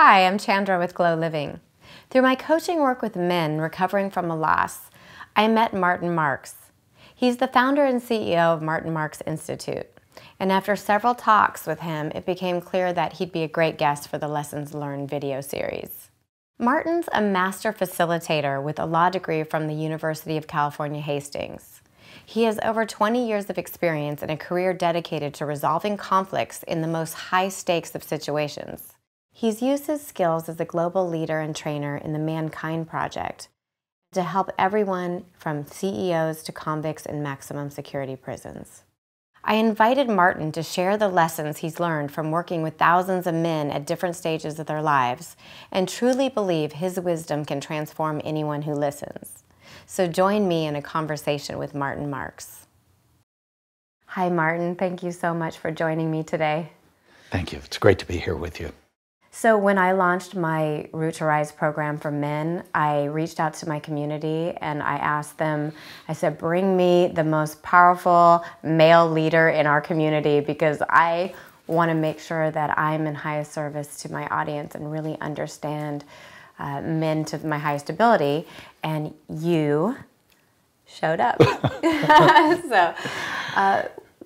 Hi, I'm Chandra with Glow Living. Through my coaching work with men recovering from a loss, I met Martin Marks. He's the founder and CEO of Martin Marks Institute. And after several talks with him, it became clear that he'd be a great guest for the Lessons Learned video series. Martin's a master facilitator with a law degree from the University of California, Hastings. He has over 20 years of experience and a career dedicated to resolving conflicts in the most high-stakes of situations. He's used his skills as a global leader and trainer in the Mankind Project to help everyone from CEOs to convicts in maximum security prisons. I invited Martin to share the lessons he's learned from working with thousands of men at different stages of their lives, and truly believe his wisdom can transform anyone who listens. So join me in a conversation with Martin Marks. Hi, Martin. Thank you so much for joining me today. Thank you. It's great to be here with you. So when I launched my Root to Rise program for men, I reached out to my community and I asked them, I said, bring me the most powerful male leader in our community, because I want to make sure that I'm in highest service to my audience and really understand men to my highest ability. And you showed up.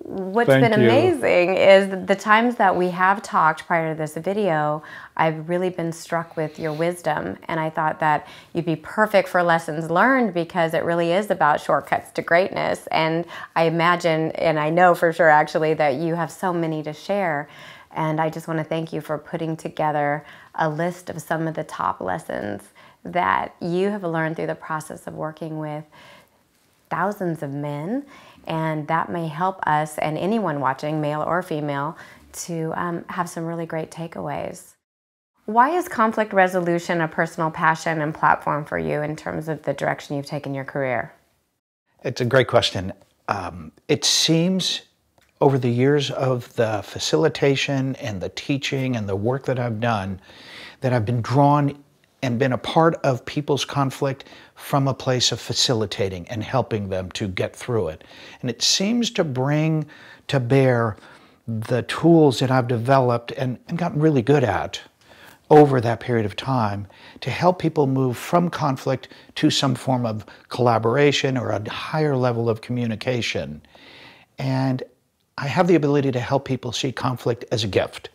What's been amazing is the times that we have talked prior to this video, I've really been struck with your wisdom, and I thought that you'd be perfect for Lessons Learned, because it really is about shortcuts to greatness. And I imagine, and I know for sure actually, that you have so many to share. And I just want to thank you for putting together a list of some of the top lessons that you have learned through the process of working with thousands of men. And that may help us and anyone watching, male or female, to have some really great takeaways. Why is conflict resolution a personal passion and platform for you in terms of the direction you've taken your career? It's a great question. It seems over the years of the facilitation and the teaching and the work that I've done, that I've been drawn and been a part of people's conflict from a place of facilitating and helping them to get through it. And it seems to bring to bear the tools that I've developed and gotten really good at over that period of time to help people move from conflict to some form of collaboration or a higher level of communication. And I have the ability to help people see conflict as a gift.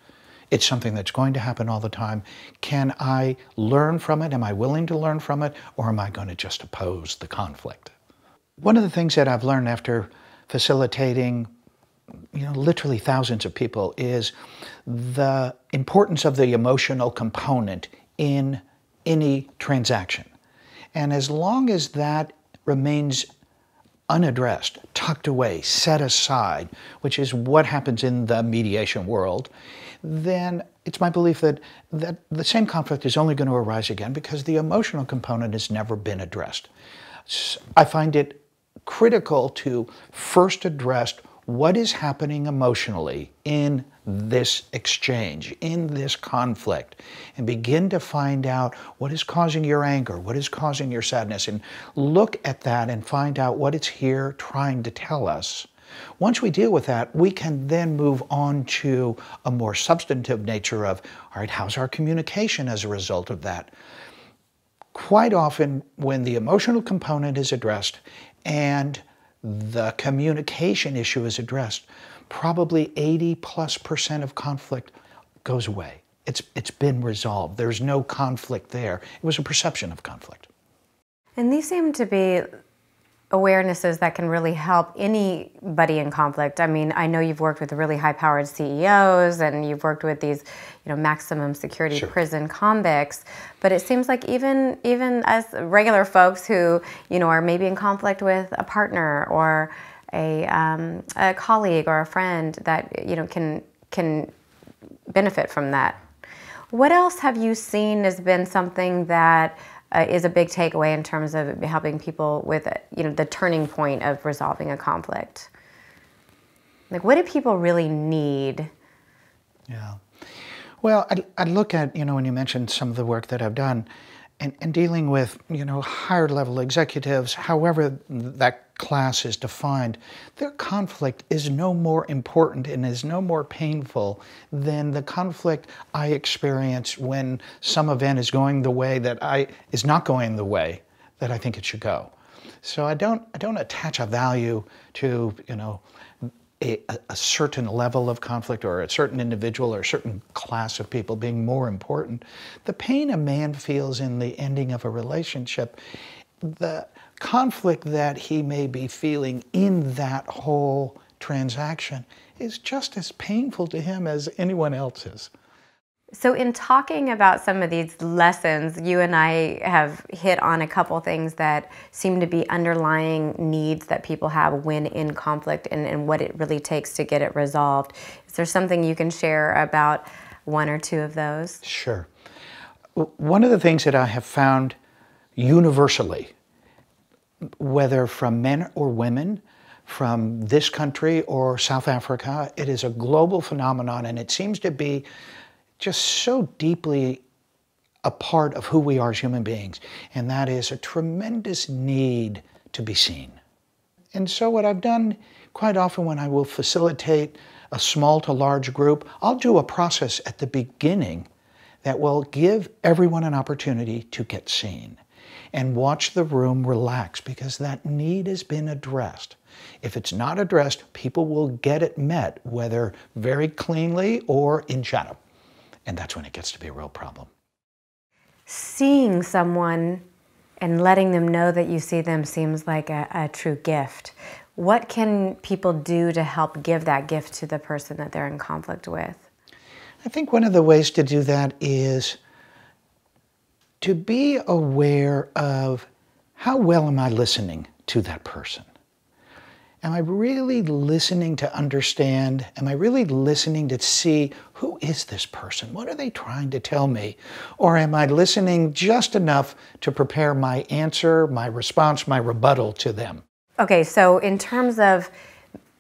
It's something that's going to happen all the time. Can I learn from it? Am I willing to learn from it? Or am I going to just oppose the conflict? One of the things that I've learned after facilitating, literally thousands of people, is the importance of the emotional component in any transaction. And as long as that remains unaddressed, tucked away, set aside, which is what happens in the mediation world, then it's my belief that the same conflict is only going to arise again because the emotional component has never been addressed. I find it critical to first address what is happening emotionally in this exchange, in this conflict, and begin to find out what is causing your anger, what is causing your sadness, and look at that and find out what it's here trying to tell us. Once we deal with that, we can then move on to a more substantive nature of, all right, how's our communication as a result of that? Quite often, when the emotional component is addressed and the communication issue is addressed, probably 80+% of conflict goes away. It's been resolved. There's no conflict there. It was a perception of conflict. And these seem to be awarenesses that can really help anybody in conflict. I mean, I know you've worked with really high-powered CEOs and you've worked with these, maximum security prison convicts, but it seems like even as regular folks who, are maybe in conflict with a partner or a colleague or a friend that, can benefit from that. What else have you seen has been something that is a big takeaway in terms of helping people with, the turning point of resolving a conflict? Like, what do people really need? Yeah. Well, I look at, when you mentioned some of the work that I've done, and dealing with, higher level executives, however that class is defined, their conflict is no more important and is no more painful than the conflict I experience when some event is going the way is not going the way that I think it should go. So I don't attach a value to, a certain level of conflict or a certain individual or a certain class of people being more important. The pain a man feels in the ending of a relationship, the conflict that he may be feeling in that whole transaction is just as painful to him as anyone else's. So in talking about some of these lessons, you and I have hit on a couple things that seem to be underlying needs that people have when in conflict and what it really takes to get it resolved. Is there something you can share about one or two of those? Sure. One of the things that I have found universally, whether from men or women, from this country or South Africa, it is a global phenomenon, and it seems to be just so deeply a part of who we are as human beings, and that is a tremendous need to be seen. And so what I've done quite often when I will facilitate a small to large group, I'll do a process at the beginning that will give everyone an opportunity to get seen and watch the room relax, because that need has been addressed. If it's not addressed, people will get it met, whether very cleanly or in shadow. And that's when it gets to be a real problem. Seeing someone and letting them know that you see them seems like a true gift. What can people do to help give that gift to the person that they're in conflict with? I think one of the ways to do that is to be aware of how well am I listening to that person. Am I really listening to understand? Am I really listening to see who is this person? What are they trying to tell me? Or am I listening just enough to prepare my answer, my response, my rebuttal to them? Okay, so in terms of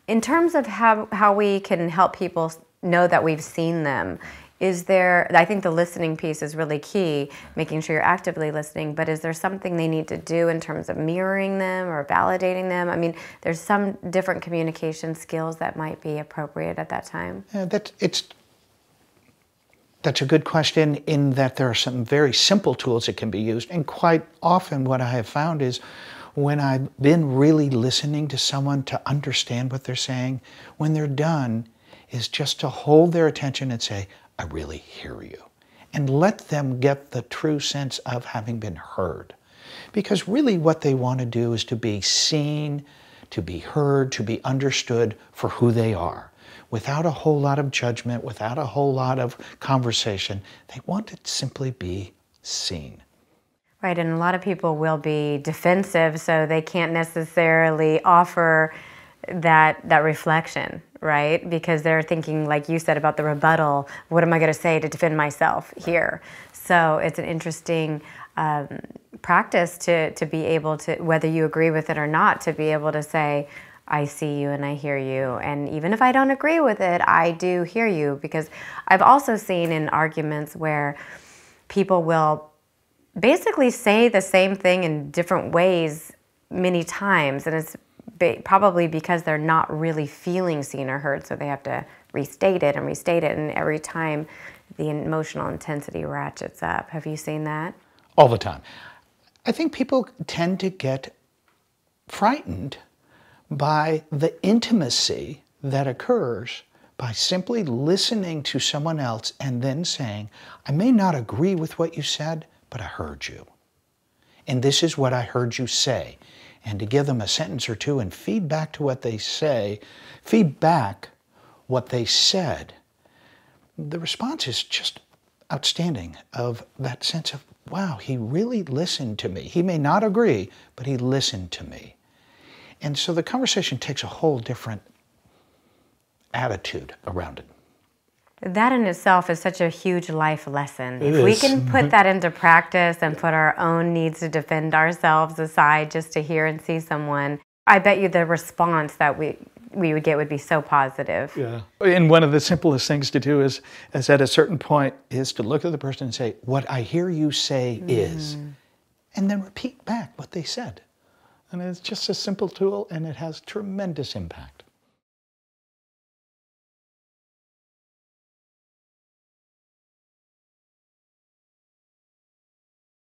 how we can help people know that we've seen them, I think the listening piece is really key, making sure you're actively listening, but is there something they need to do in terms of mirroring them or validating them? I mean, there's some different communication skills that might be appropriate at that time. That's a good question, in that there are some very simple tools that can be used. And quite often what I have found is when I've been really listening to someone to understand what they're saying, when they're done, is just to hold their attention and say, I really hear you. And let them get the true sense of having been heard. Because really what they want to do is to be seen, to be heard, to be understood for who they are. Without a whole lot of judgment, without a whole lot of conversation, they want to simply be seen. Right, and a lot of people will be defensive, so they can't necessarily offer that reflection, right? Because they're thinking, like you said, about the rebuttal. What am I going to say to defend myself here? So it's an interesting practice to be able to, whether you agree with it or not, to be able to say, I see you and I hear you. And even if I don't agree with it, I do hear you. Because I've also seen in arguments where people will basically say the same thing in different ways many times, and it's probably because they're not really feeling seen or heard, so they have to restate it, and every time the emotional intensity ratchets up. Have you seen that? All the time. I think people tend to get frightened by the intimacy that occurs by simply listening to someone else and then saying, I may not agree with what you said, but I heard you. And this is what I heard you say. And to give them a sentence or two and feedback to what they say, feedback what they said, the response is just outstanding, of that sense of, wow, he really listened to me. He may not agree, but he listened to me. And so the conversation takes a whole different attitude around it. That in itself is such a huge life lesson. If we can put that into practice and put our own needs to defend ourselves aside just to hear and see someone, I bet you the response that we would get would be so positive. Yeah. And one of the simplest things to do is at a certain point is to look at the person and say, what I hear you say is, and then repeat back what they said. And it's just a simple tool, and it has tremendous impact.